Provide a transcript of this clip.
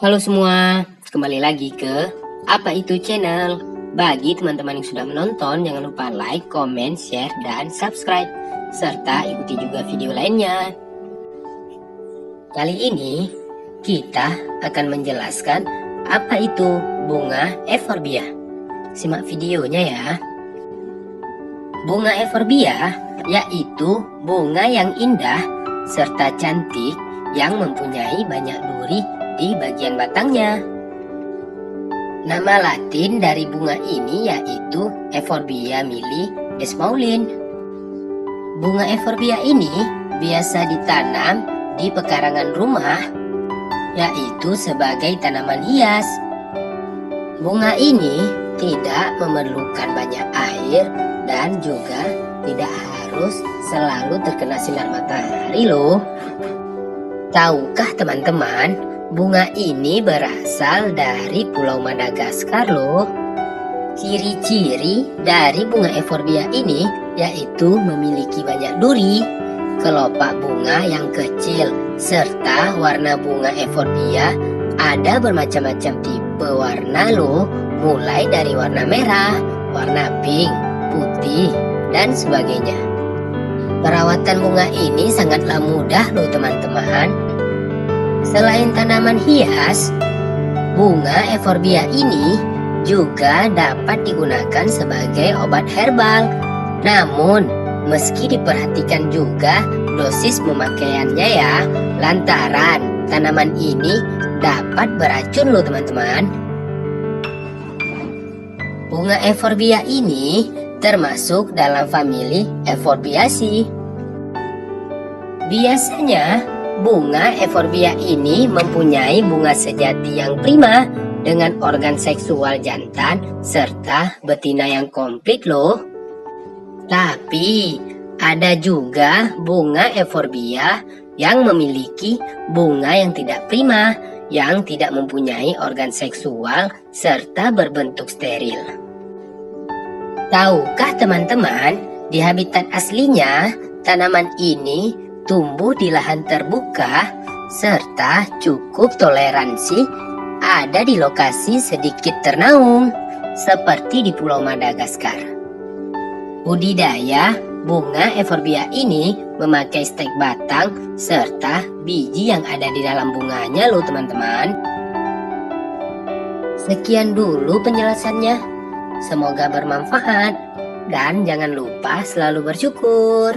Halo semua, kembali lagi ke Apa Itu Channel. Bagi teman-teman yang sudah menonton, jangan lupa like, comment, share, dan subscribe. Serta ikuti juga video lainnya. Kali ini, kita akan menjelaskan apa itu bunga euphorbia. Simak videonya ya. Bunga euphorbia yaitu bunga yang indah serta cantik yang mempunyai banyak duri di bagian batangnya. Nama Latin dari bunga ini yaitu Euphorbia Mili Desmoulins. Bunga euphorbia ini biasa ditanam di pekarangan rumah, yaitu sebagai tanaman hias. Bunga ini tidak memerlukan banyak air dan juga tidak harus selalu terkena sinar matahari loh. Tahukah teman-teman, bunga ini berasal dari Pulau Madagaskar loh. Ciri-ciri dari bunga euphorbia ini yaitu memiliki banyak duri, kelopak bunga yang kecil, serta warna bunga euphorbia ada bermacam-macam tipe warna loh, mulai dari warna merah, warna pink, putih, dan sebagainya. Perawatan bunga ini sangatlah mudah loh teman-teman. Selain tanaman hias, bunga euphorbia ini juga dapat digunakan sebagai obat herbal. Namun, meski diperhatikan juga dosis pemakaiannya ya, lantaran tanaman ini dapat beracun loh teman-teman. Bunga euphorbia ini termasuk dalam famili Euphorbiaceae. Biasanya, bunga euphorbia ini mempunyai bunga sejati yang prima dengan organ seksual jantan serta betina yang komplit loh. Tapi ada juga bunga euphorbia yang memiliki bunga yang tidak prima, yang tidak mempunyai organ seksual serta berbentuk steril. Tahukah teman-teman, di habitat aslinya tanaman ini tumbuh di lahan terbuka serta cukup toleransi ada di lokasi sedikit ternaung seperti di Pulau Madagaskar. Budidaya bunga euphorbia ini memakai stek batang serta biji yang ada di dalam bunganya loh teman-teman. Sekian dulu penjelasannya. Semoga bermanfaat dan jangan lupa selalu bersyukur.